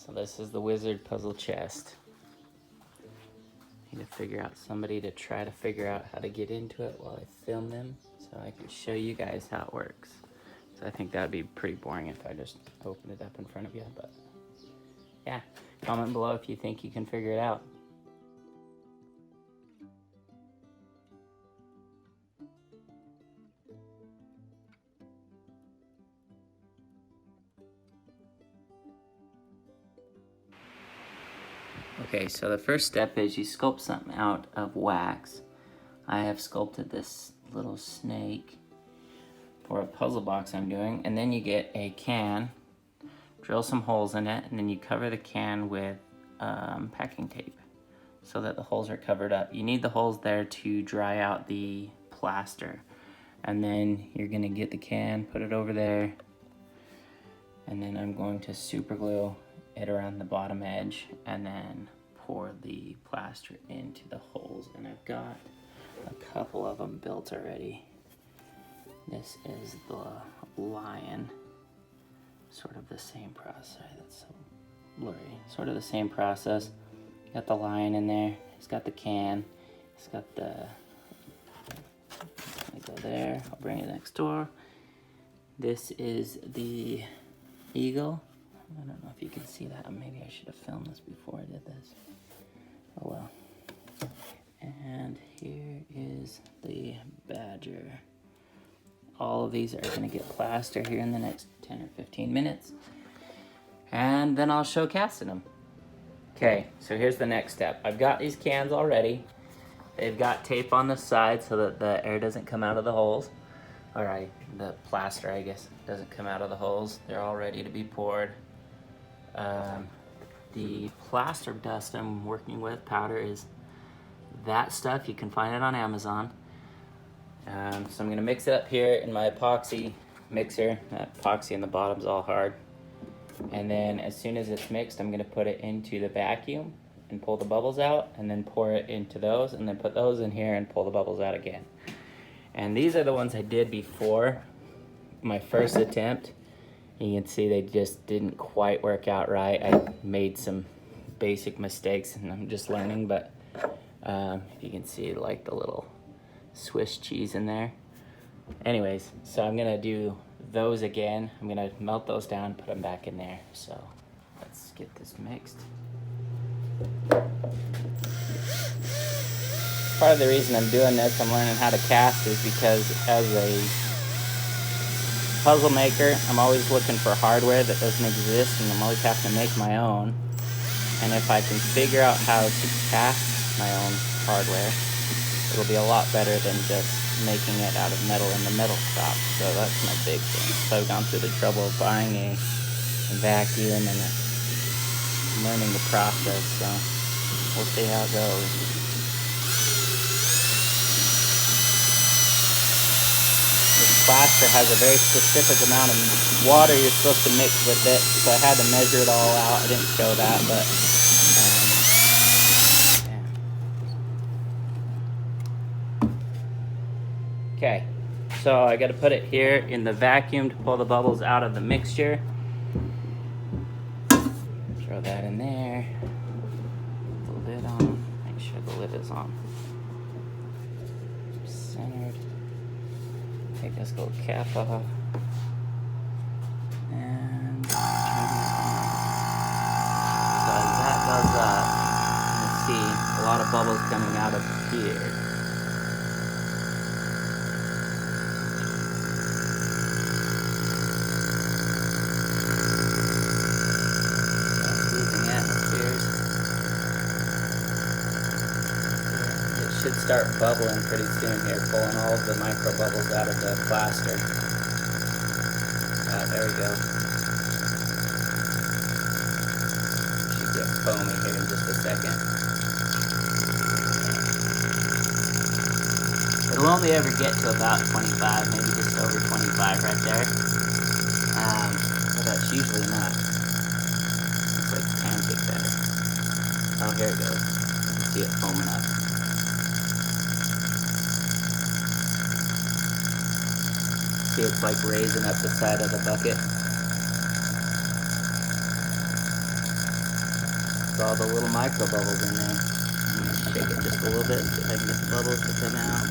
So this is the wizard puzzle chest. Need to figure out somebody to try to figure out how to get into it while I film them so I can show you guys how it works. So I think that'd be pretty boring if I just opened it up in front of you, but yeah, comment below if you think you can figure it out. Okay, so the first step is you sculpt something out of wax. I have sculpted this little snake for a puzzle box I'm doing, and then you get a can, drill some holes in it, and then you cover the can with packing tape so that the holes are covered up. You need the holes there to dry out the plaster, and then you're gonna get the can, put it over there, and then I'm going to super glue it around the bottom edge and then pour the plaster into the holes, and I've got a couple of them built already. This is the lion, sort of the same process. That's so blurry. Sort of the same process. Got the lion in there. He's got the can. He's got the. Let me go there. I'll bring it next door. This is the eagle. I don't know if you can see that. Maybe I should have filmed this before I did this. Oh well. And here is the badger. All of these are going to get plaster here in the next 10 or 15 minutes. And then I'll show casting them. Okay, so here's the next step. I've got these cans already. They've got tape on the side so that the air doesn't come out of the holes. Alright, the plaster, I guess, doesn't come out of the holes. They're all ready to be poured. The plaster dust I'm working with, powder, is that stuff. You can find it on Amazon. So I'm going to mix it up here in my epoxy mixer. That epoxy in the bottom's all hard. And then as soon as it's mixed, I'm going to put it into the vacuum and pull the bubbles out, and then pour it into those, and then put those in here and pull the bubbles out again. And these are the ones I did before my first attempt. You can see they just didn't quite work out right. I made some basic mistakes and I'm just learning, but you can see like the little Swiss cheese in there. Anyways, so I'm gonna do those again. I'm gonna melt those down, put them back in there. So let's get this mixed. Part of the reason I'm doing this, I'm learning how to cast, is because as a puzzle maker, I'm always looking for hardware that doesn't exist, and I'm always having to make my own. And if I can figure out how to cast my own hardware, it'll be a lot better than just making it out of metal in the metal shop. So that's my big thing. So I've gone through the trouble of buying a vacuum and learning the process. So we'll see how it goes. Plaster has a very specific amount of water you're supposed to mix with it, so I had to measure it all out. I didn't show that, but yeah. Okay, so I got to put it here in the vacuum to pull the bubbles out of the mixture. Throw that in there. Put the lid on. Make sure the lid is on. Centered. Take this little cap off, and turn it on. So as that goes up, you can see a lot of bubbles coming out of here. Using atmospheres. It should start bubbling pretty soon here, pulling all of the micro bubbles out of the plaster. There we go. Should get foamy here in just a second. It'll only ever get to about 25, maybe just over 25 right there. But that's usually enough. Looks like the pancake batter. Oh, here it goes. You can see it foaming up. See, it's like raising up the side of the bucket. all the little micro bubbles in there. I'm gonna shake it just a little bit, see if I can get the bubbles to come out.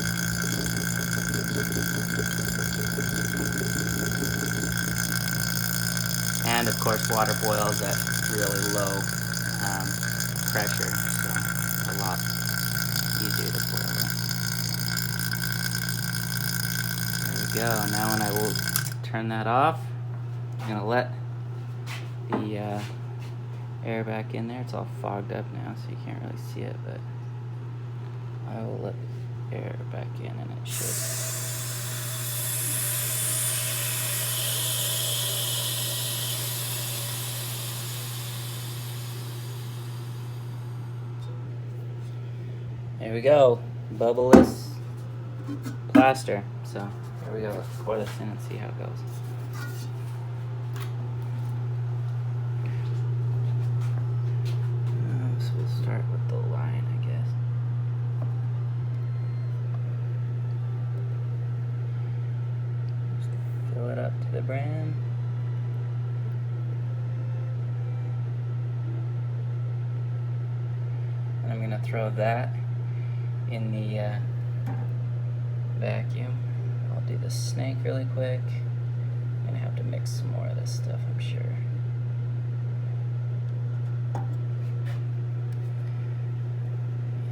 And of course, water boils at really low pressure, so a lot easier to boil it. There we go. Now when I will turn that off, I'm gonna let the air back in there. It's all fogged up now, so you can't really see it, but I will let the air back in, and it should. There we go, bubbleless plaster. So here we go, let's pour this in and see how it goes. So we'll start with the line, I guess. Just fill it up to the brim. And I'm gonna throw that in the vacuum. I'll do the snake really quick. I'm gonna have to mix some more of this stuff, I'm sure.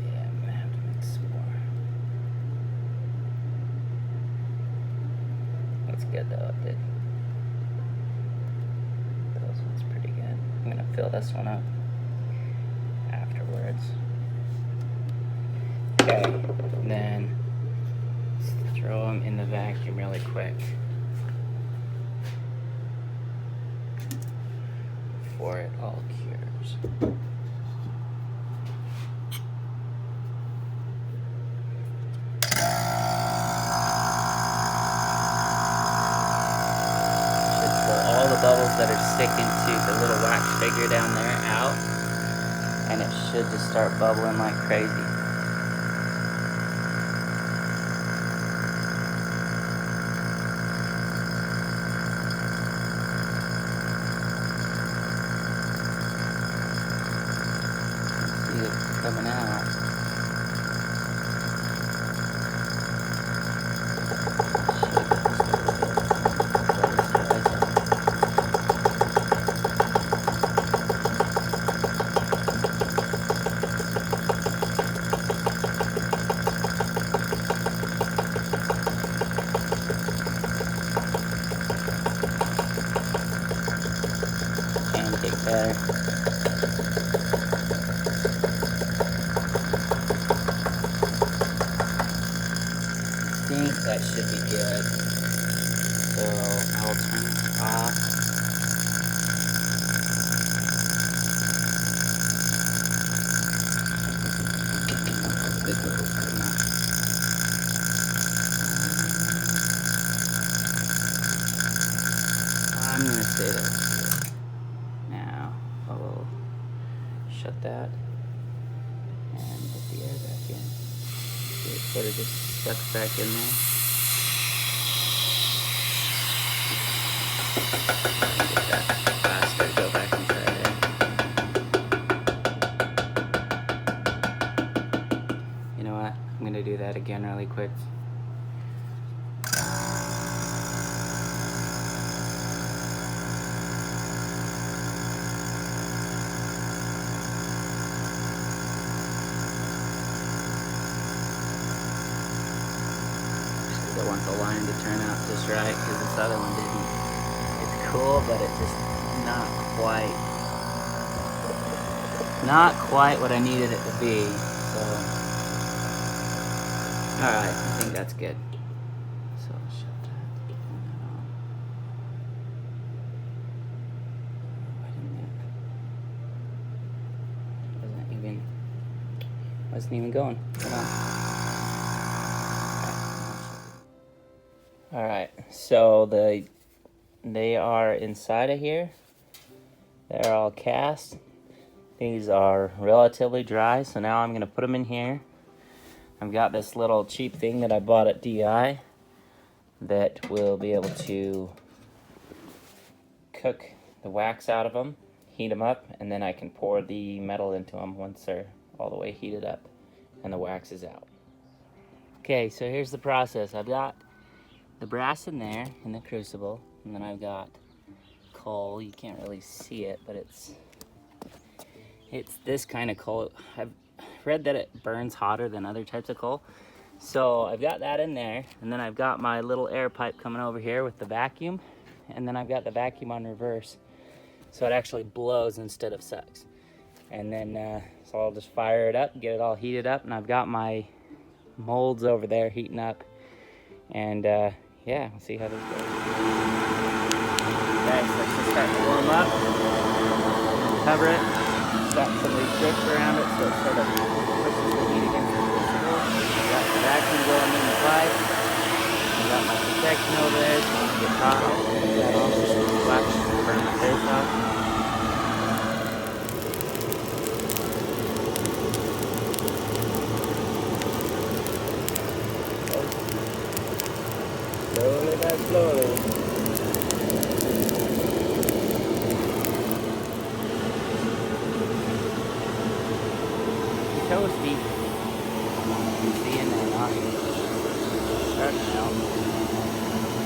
Yeah, I'm gonna have to mix some more. That's good though, it did. Those ones pretty good. I'm gonna fill this one up afterwards. Okay, and then throw them in the vacuum really quick before it all cures. Should pull all the bubbles that are sticking to the little wax figure down there out, and it should just start bubbling like crazy. Coming out. Pancake batter. That should be good. So I'll turn it off. I'm gonna say that's good. Now I will shut that and put the air back in. See, it sort of just sucks back in there. Get that faster, go back inside there. You know what? I'm gonna do that again really quick. I want the line to turn out just right, because this other one didn't. It's cool, but it just not quite what I needed it to be. So, all right, I think that's good. So I'll shut that. Wasn't even going. All right, so they are inside of here. They're all cast. These are relatively dry, so now I'm gonna put them in here. I've got this little cheap thing that I bought at DI that will be able to cook the wax out of them. heat them up, and then I can pour the metal into them once they're all the way heated up and the wax is out. Okay, so here's the process. I've got the brass in there in the crucible, and then I've got coal. You can't really see it, but it's this kind of coal. I've read that it burns hotter than other types of coal. So I've got that in there, and then I've got my little air pipe coming over here with the vacuum, and then I've got the vacuum on reverse, so it actually blows instead of sucks. And then, so I'll just fire it up, get it all heated up, and I've got my molds over there heating up, and yeah, we'll see how this goes. Okay, so it's just starting to warm up. Cover it, got some of these strips around it, so it sort of pushes the heat against the crucible. Got the vacuum going in the pipe. I got my protection over there so I don't get caught. Put that on, wax, burn my face off. Slowly by slowly. Toasty. You see in there, not starting to melt.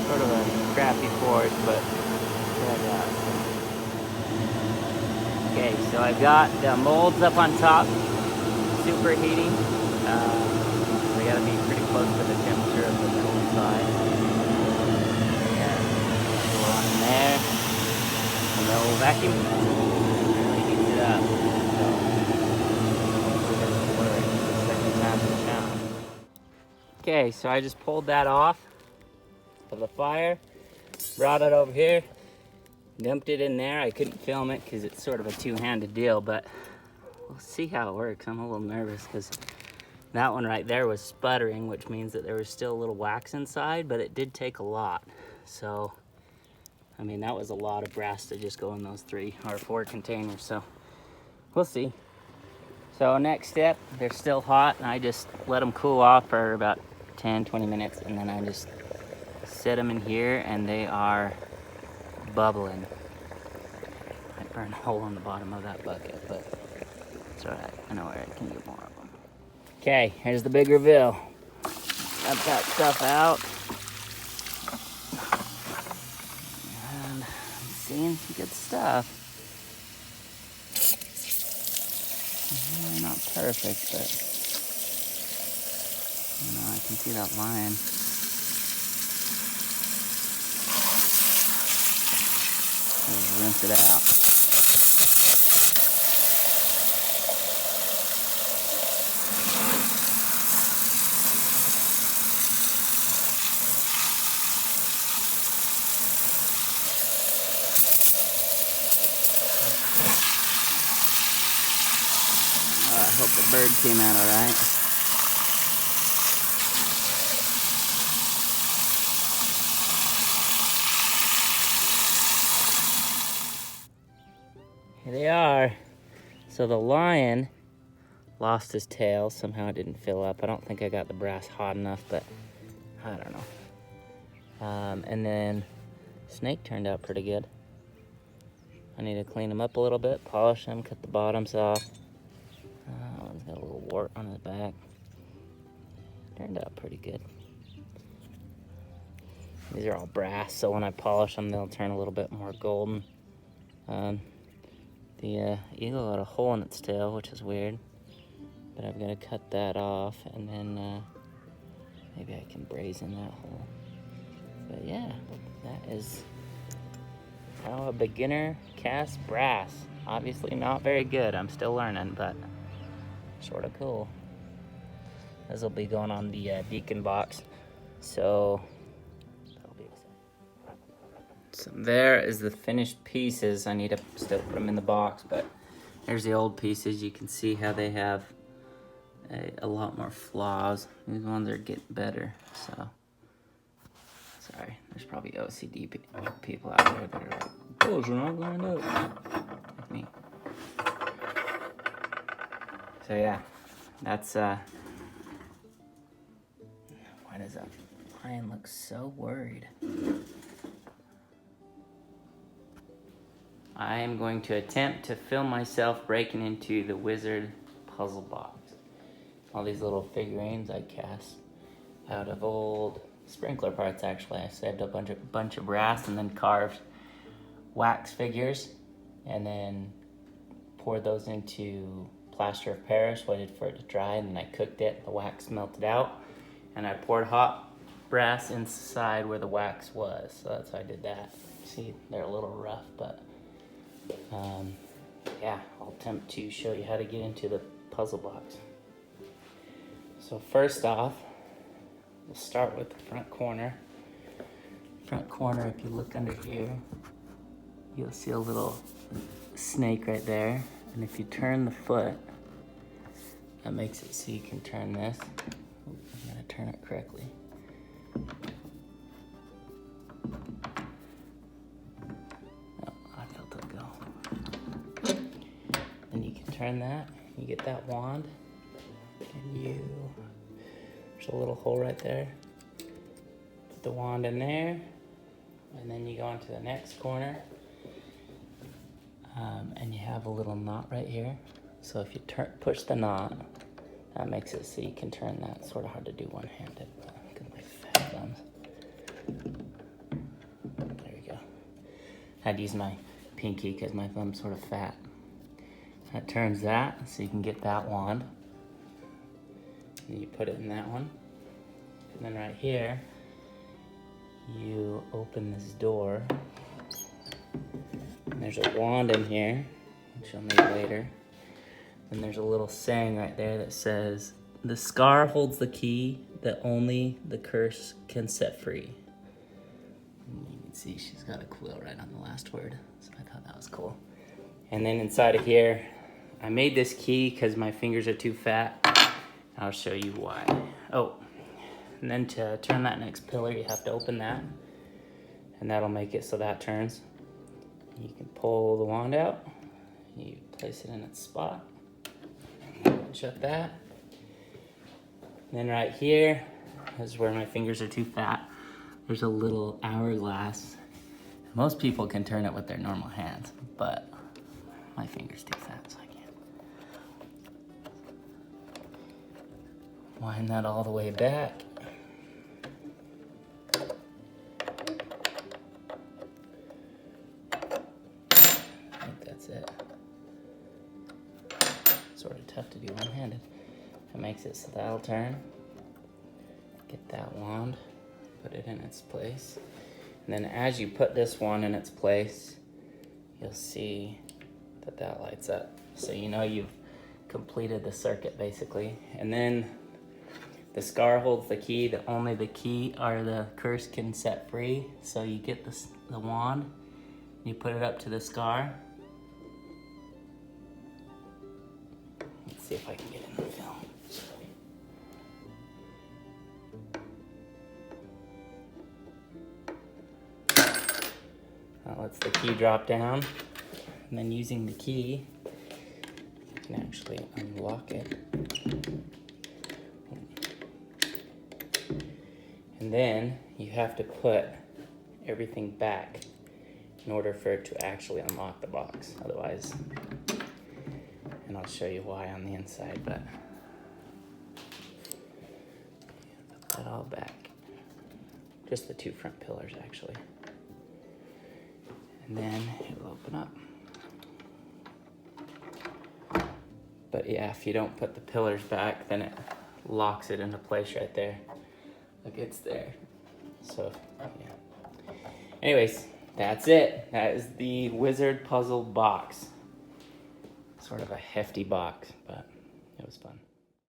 Sort of a crappy force, but check out. Okay, so I've got the molds up on top, superheating. They gotta be pretty close to the temperature of the middle inside. Yeah, go on in there. And the old vacuum really heats it up. Okay, so I just pulled that off of the fire, brought it over here, dumped it in there. I couldn't film it because it's sort of a two-handed deal, but we'll see how it works. I'm a little nervous because that one right there was sputtering, which means that there was still a little wax inside, but it did take a lot. So, I mean, that was a lot of brass to just go in those 3 or 4 containers, so we'll see. So next step, they're still hot, and I just let them cool off for about 10-20 minutes, and then I just set them in here, and they are bubbling. I burned a hole in the bottom of that bucket, but it's all right. I know where I can get more of them. Okay, here's the big reveal. Got that stuff out. And I'm seeing some good stuff. Not perfect, but you know, I can see that line. Just rinse it out. I hope the bird came out all right. Here they are. So the lion lost his tail. Somehow it didn't fill up. I don't think I got the brass hot enough, but I don't know. And then snake turned out pretty good. I need to clean him up a little bit, polish him, cut the bottoms off. One's got a little wart on his back. Turned out pretty good. These are all brass, so when I polish them, they'll turn a little bit more golden. The eagle got a hole in its tail, which is weird, but I'm gonna cut that off, and then maybe I can brazen that hole. But yeah, that is how a beginner casts brass. Obviously not very good. I'm still learning, but sort of cool. This will be going on the Deacon box, so that'll be exciting. So there is the finished pieces. I need to still put them in the box, but there's the old pieces. You can see how they have a lot more flaws. These ones are getting better, so sorry. There's probably OCD people out there that are like, those are not going up. Like me. So yeah, that's why does that lion look so worried? I am going to attempt to film myself breaking into the wizard puzzle box. All these little figurines I cast out of old sprinkler parts. Actually, I saved a bunch of brass and then carved wax figures, and then poured those into plaster of Paris, waited for it to dry, and then I cooked it. The wax melted out, and I poured hot brass inside where the wax was. So that's how I did that. See, they're a little rough, but yeah, I'll attempt to show you how to get into the puzzle box. So first off, we'll start with the front corner. Front corner, if you look under here, you'll see a little snake right there. And if you turn the foot, that makes it so you can turn this. I'm gonna turn it correctly. Oh, I felt it go. Then you can turn that, you get that wand, and there's a little hole right there. Put the wand in there, and then you go into the next corner. And you have a little knot right here. So if you push the knot, that makes it so you can turn that. It's sort of hard to do one-handed, but look at my fat thumbs. There you go. I had to use my pinky because my thumb's sort of fat. That turns that, so you can get that wand. And you put it in that one. And then right here, you open this door. There's a wand in here, which I'll need later. And there's a little saying right there that says, "The scar holds the key that only the curse can set free." And you can see she's got a quill right on the last word, so I thought that was cool. And then inside of here, I made this key because my fingers are too fat. I'll show you why. Oh, and then to turn that next pillar, you have to open that, and that'll make it so that turns. You can pull the wand out, you place it in its spot, shut that. And then right here is where my fingers are too fat. There's a little hourglass. Most people can turn it with their normal hands, but my finger's too fat, so I can't. Wind that all the way back. It. Sort of tough to do one-handed. It makes it so that'll turn. Get that wand, put it in its place. And then as you put this wand in its place, you'll see that that lights up. So you know you've completed the circuit basically. And then the scar holds the key that only the key or the curse can set free. So you get the wand, you put it up to the scar. See if I can get in the film. That lets the key drop down, and then using the key, you can actually unlock it. And then you have to put everything back in order for it to actually unlock the box. Otherwise, and I'll show you why on the inside, but put that all back. Just the two front pillars, actually. And then it'll open up. But yeah, if you don't put the pillars back, then it locks it into place right there. Look, it's there. So, yeah. Anyways, that's it. That is the wizard puzzle box. Sort of a hefty box, but it was fun.